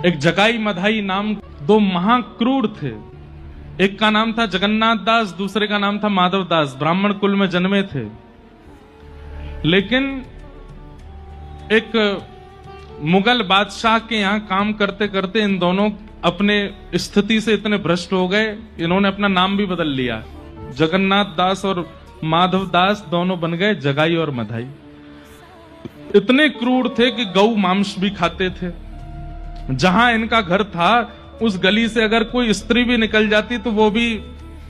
एक जगाई मधाई नाम दो महाक्रूर थे। एक का नाम था जगन्नाथ दास, दूसरे का नाम था माधव दास। ब्राह्मण कुल में जन्मे थे, लेकिन एक मुगल बादशाह के यहां काम करते करते इन दोनों अपने स्थिति से इतने भ्रष्ट हो गए, इन्होंने अपना नाम भी बदल लिया। जगन्नाथ दास और माधव दास दोनों बन गए जगाई और मधाई। इतने क्रूर थे कि गौ मांस भी खाते थे। जहां इनका घर था उस गली से अगर कोई स्त्री भी निकल जाती तो वो भी,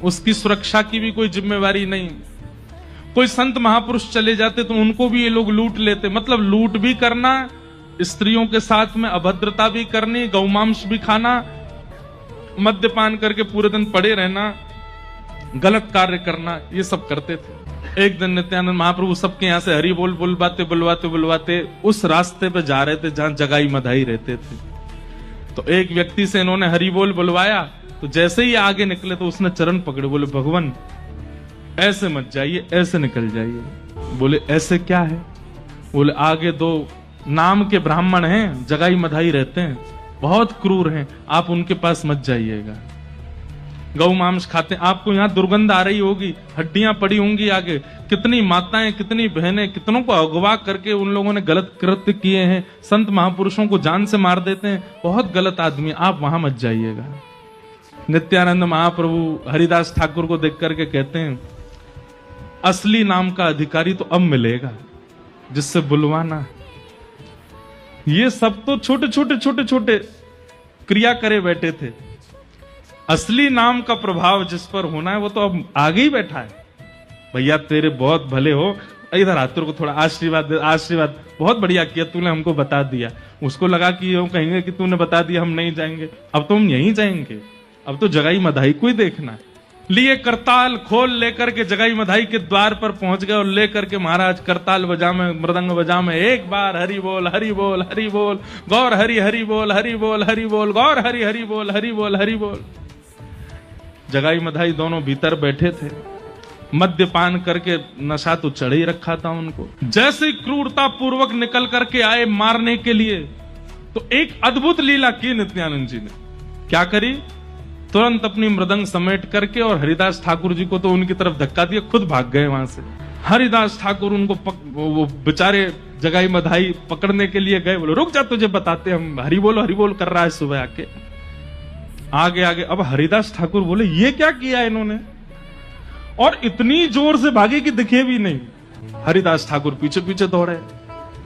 उसकी सुरक्षा की भी कोई जिम्मेवारी नहीं। कोई संत महापुरुष चले जाते तो उनको भी ये लोग लूट लेते। मतलब लूट भी करना, स्त्रियों के साथ में अभद्रता भी करनी, गौमांस भी खाना, मद्यपान करके पूरे दिन पड़े रहना, गलत कार्य करना, ये सब करते थे। एक दिन नित्यानंद महाप्रभु सबके यहां से हरि बोल बुलवाते बुलवाते बुलवाते उस रास्ते पे जा रहे थे जहां जगाई मधाई रहते थे। तो एक व्यक्ति से इन्होंने हरि बोल बुलवाया, तो जैसे ही आगे निकले तो उसने चरण पकड़े, बोले भगवान ऐसे मत जाइए, ऐसे निकल जाइए। बोले ऐसे क्या है? बोले आगे दो नाम के ब्राह्मण हैं, जगाई मधाई रहते हैं, बहुत क्रूर हैं, आप उनके पास मत जाइएगा। गौ मांस खाते, आपको यहां दुर्गंध आ रही होगी, हड्डियां पड़ी होंगी आगे। कितनी माताएं, कितनी बहनें, कितनों को अगवा करके उन लोगों ने गलत कृत्य किए हैं। संत महापुरुषों को जान से मार देते हैं, बहुत गलत आदमी, आप वहां मत जाइएगा। नित्यानंद महाप्रभु हरिदास ठाकुर को देख करके कहते हैं, असली नाम का अधिकारी तो अब मिलेगा जिससे बुलवाना। ये सब तो छोटे छोटे छोटे छोटे क्रिया करे बैठे थे। असली नाम का प्रभाव जिस पर होना है वो तो अब आगे ही बैठा है। भैया तेरे बहुत भले हो, इधर आ, तेरे को थोड़ा आशीर्वाद दे, आशीर्वाद, बहुत बढ़िया किया तूने, हमको बता दिया। उसको लगा कि वो कहेंगे कि तूने बता दिया, हम नहीं जाएंगे। अब तो हम यहीं जाएंगे, अब तो जगाई मधाई को ही देखना है। लिए करताल खोल लेकर के जगाई मधाई के द्वार पर पहुंच गए और लेकर के महाराज करताल बजा में, मृदंग बजा में एक बार हरि बोल हरि बोल हरि बोल, गौर हरि हरि बोल हरि बोल हरि बोल, गौर हरि हरि बोल हरि बोल हरि बोल। जगाई मधाई दोनों भीतर बैठे थे, मद्यपान करके नशा तो चढ़ ही रखा था उनको। जैसे क्रूरता पूर्वक निकल करके आए मारने के लिए, तो एक अद्भुत लीला की नित्यानंद जी ने। क्या करी? तुरंत अपनी मृदंग समेट करके और हरिदास ठाकुर जी को तो उनकी तरफ धक्का दिया, खुद भाग गए वहां से। हरिदास ठाकुर उनको वो बेचारे जगाई मधाई पकड़ने के लिए गए। बोले रुक जा, तुझे बताते, हम हरि बोल कर रहा है सुबह आके। आगे आगे अब हरिदास ठाकुर बोले ये क्या किया इन्होंने, और इतनी जोर से भागे कि दिखे भी नहीं। हरिदास ठाकुर पीछे पीछे दौड़े,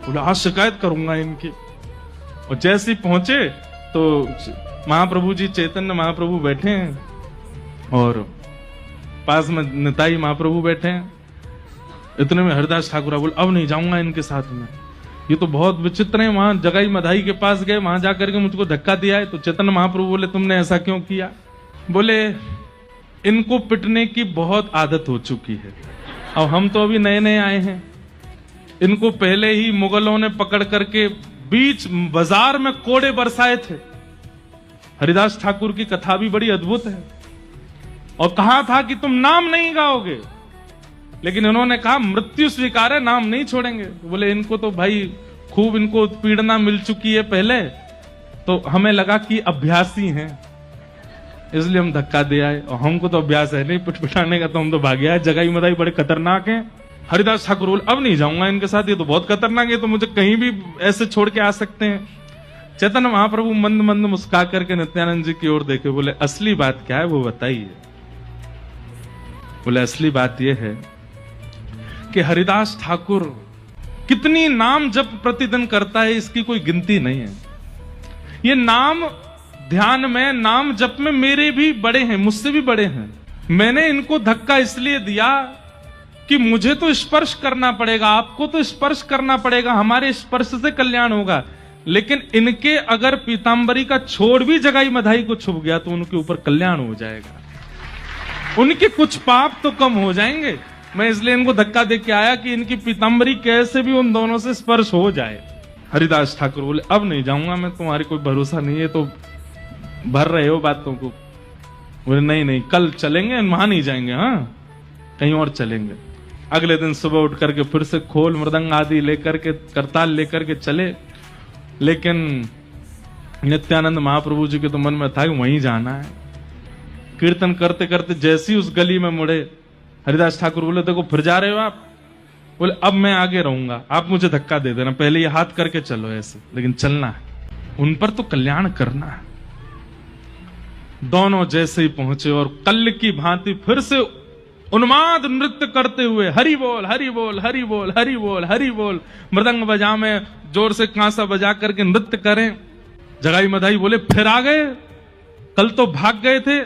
बोले आज शिकायत करूंगा इनकी। और जैसे ही पहुंचे तो महाप्रभु जी, चैतन्य महाप्रभु बैठे हैं और पास में निताई महाप्रभु बैठे हैं। इतने में हरिदास ठाकुर बोले अब नहीं जाऊंगा इनके साथ में, ये तो बहुत विचित्र है। वहां जगाई मधाई के पास गए, वहां जाकर के मुझको धक्का दिया है। तो चैतन्य महाप्रभु बोले तुमने ऐसा क्यों किया? बोले इनको पिटने की बहुत आदत हो चुकी है, अब हम तो अभी नए नए आए हैं। इनको पहले ही मुगलों ने पकड़ करके बीच बाजार में कोड़े बरसाए थे। हरिदास ठाकुर की कथा भी बड़ी अद्भुत है। और कहा था कि तुम नाम नहीं गाओगे, लेकिन इन्होंने कहा मृत्यु स्वीकार है, नाम नहीं छोड़ेंगे। बोले इनको तो भाई खूब इनको उत्पीड़ना मिल चुकी है पहले, तो हमें लगा कि अभ्यासी हैं, इसलिए हम धक्का दे आए। और हमको तो अभ्यास है नहीं पिटपिटाने का, तो हम तो भागे आए। जगाई मधाई बड़े खतरनाक हैं। हरिदास ठाकुर बोले अब नहीं जाऊंगा इनके साथ, ये तो बहुत खतरनाक है, तो मुझे कहीं भी ऐसे छोड़ के आ सकते हैं। चैतन्य महाप्रभु मंद मंद मुस्कुरा करके नित्यानंद जी की ओर देखे, बोले असली बात क्या है वो बताइए। बोले असली बात यह है कि हरिदास ठाकुर कितनी नाम जप प्रतिदिन करता है, इसकी कोई गिनती नहीं है। ये नाम ध्यान में, नाम जप में मेरे भी बड़े हैं, मुझसे भी बड़े हैं। मैंने इनको धक्का इसलिए दिया कि मुझे तो स्पर्श करना पड़ेगा, आपको तो स्पर्श करना पड़ेगा, हमारे स्पर्श से कल्याण होगा। लेकिन इनके अगर पीतांबरी का छोड़ भी जगाई मधाई को छुप गया तो उनके ऊपर कल्याण हो जाएगा, उनके कुछ पाप तो कम हो जाएंगे। मैं इसलिए इनको धक्का दे के आया कि इनकी पीतांबरी कैसे भी उन दोनों से स्पर्श हो जाए। हरिदास ठाकुर बोले अब नहीं जाऊंगा मैं, तुम्हारी कोई भरोसा नहीं है, तो भर रहे हो बातों को। बोले नहीं नहीं कल चलेंगे, वहां नहीं जाएंगे, हाँ कहीं और चलेंगे। अगले दिन सुबह उठ करके फिर से खोल मृदंग आदि लेकर के, करताल लेकर के चले। लेकिन नित्यानंद महाप्रभु जी के तो मन में था कि वहीं जाना है। कीर्तन करते करते जैसे ही उस गली में मुड़े, हरिदास ठाकुर बोले देखो फिर जा रहे हो आप? बोले अब मैं आगे रहूंगा, आप मुझे धक्का दे देना, पहले ये हाथ करके चलो ऐसे, लेकिन चलना है, उन पर तो कल्याण करना है। दोनों जैसे ही पहुंचे और कल की भांति फिर से उन्माद नृत्य करते हुए हरि बोल हरि बोल हरि बोल हरि बोल हरि बोल, मृदंग बजा में जोर से कांसा बजा करके नृत्य करें। जगाई मधाई बोले फिर आ गए, कल तो भाग गए थे,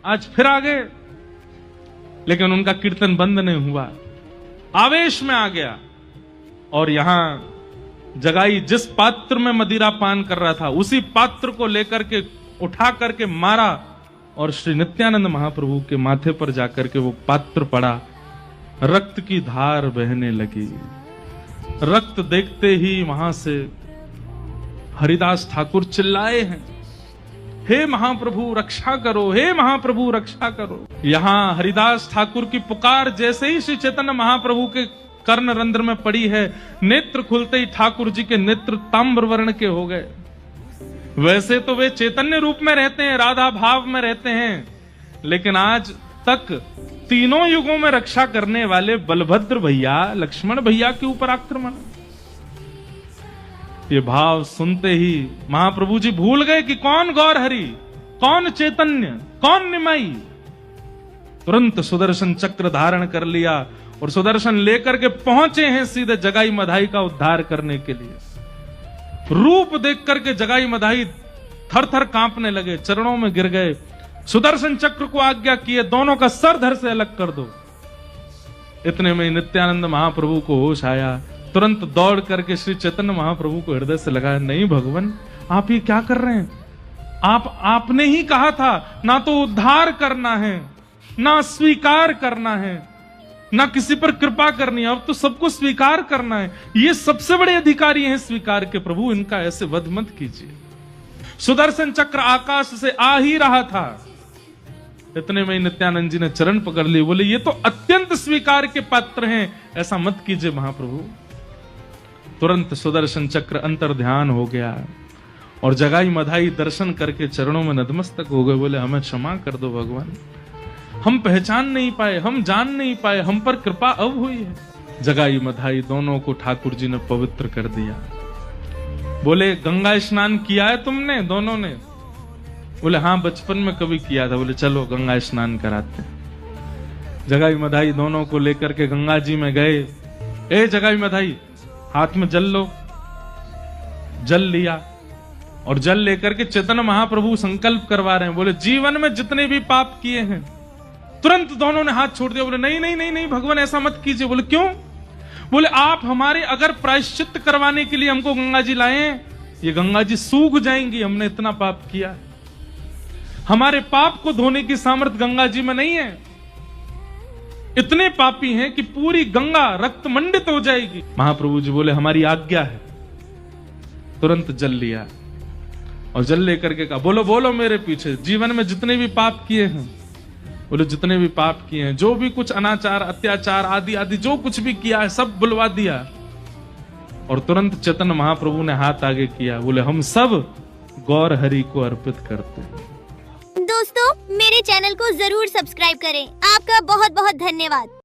आज फिर आ गए। लेकिन उनका कीर्तन बंद नहीं हुआ, आवेश में आ गया। और यहां जगाई जिस पात्र में मदिरा पान कर रहा था, उसी पात्र को लेकर के उठा करके मारा और श्री नित्यानंद महाप्रभु के माथे पर जाकर के वो पात्र पड़ा। रक्त की धार बहने लगी। रक्त देखते ही वहां से हरिदास ठाकुर चिल्लाए हैं, हे महाप्रभु रक्षा करो, हे महाप्रभु रक्षा करो। यहां हरिदास ठाकुर की पुकार जैसे ही श्री चैतन्य महाप्रभु के कर्ण रंध्र में पड़ी है, नेत्र खुलते ही ठाकुर जी के नेत्र ताम्र वर्ण के हो गए। वैसे तो वे चैतन्य रूप में रहते हैं, राधा भाव में रहते हैं, लेकिन आज तक तीनों युगों में रक्षा करने वाले बलभद्र भैया, लक्ष्मण भैया के ऊपर आक्रमण। ये भाव सुनते ही महाप्रभु जी भूल गए कि कौन गौर हरि, कौन चैतन्य, कौन निमाई। तुरंत सुदर्शन चक्र धारण कर लिया और सुदर्शन लेकर के पहुंचे हैं सीधे जगाई मधाई का उद्धार करने के लिए। रूप देख करके जगाई मधाई थर थर कांपने लगे, चरणों में गिर गए, सुदर्शन चक्र को आज्ञा किए दोनों का सर धड़ से अलग कर दो। इतने में नित्यानंद महाप्रभु को होश आया, तुरंत दौड़ करके श्री चैतन्य महाप्रभु को हृदय से लगाया, नहीं भगवान आप ये क्या कर रहे हैं? आपने ही कहा था ना तो उद्धार करना है, ना स्वीकार करना है, ना किसी पर कृपा करनी है, अब तो सबको स्वीकार करना है। ये सबसे बड़े अधिकारी हैं स्वीकार के, प्रभु इनका ऐसे वध मत कीजिए। सुदर्शन चक्र आकाश से आ ही रहा था, इतने में नित्यानंद जी ने चरण पकड़ लिए, बोले ये तो अत्यंत स्वीकार के पात्र हैं, ऐसा मत कीजिए महाप्रभु। तुरंत सुदर्शन चक्र अंतर ध्यान हो गया और जगाई मधाई दर्शन करके चरणों में नतमस्तक हो गए, बोले हमें क्षमा कर दो भगवान, हम पहचान नहीं पाए, हम जान नहीं पाए, हम पर कृपा अब हुई है। जगाई मधाई दोनों को ठाकुर जी ने पवित्र कर दिया। बोले गंगा स्नान किया है तुमने? दोनों ने बोले हाँ बचपन में कभी किया था। बोले चलो गंगा स्नान कराते। जगाई मधाई दोनों को लेकर के गंगा जी में गए। ए जगाई मधाई हाथ में जल लो। जल लिया और जल लेकर के चैतन्य महाप्रभु संकल्प करवा रहे हैं, बोले जीवन में जितने भी पाप किए हैं। तुरंत दोनों ने हाथ छोड़ दिया, बोले नहीं नहीं नहीं नहीं भगवान ऐसा मत कीजिए। बोले क्यों? बोले आप हमारे अगर प्रायश्चित करवाने के लिए हमको गंगा जी लाए, ये गंगा जी सूख जाएंगी, हमने इतना पाप किया। हमारे पाप को धोने की सामर्थ्य गंगा जी में नहीं है, इतने पापी हैं कि पूरी गंगा रक्त मंडित हो जाएगी। महाप्रभु जी बोले हमारी आज्ञा है। तुरंत जल लिया और जल लेकर के कहा बोलो बोलो मेरे पीछे, जीवन में जितने भी पाप किए हैं। बोले जितने भी पाप किए हैं, जो भी कुछ अनाचार अत्याचार आदि आदि जो कुछ भी किया है सब बुलवा दिया। और तुरंत चैतन्य महाप्रभु ने हाथ आगे किया, बोले हम सब गौर हरि को अर्पित करते हैं। दोस्तों मेरे चैनल को जरूर सब्सक्राइब करें। आपका बहुत बहुत धन्यवाद।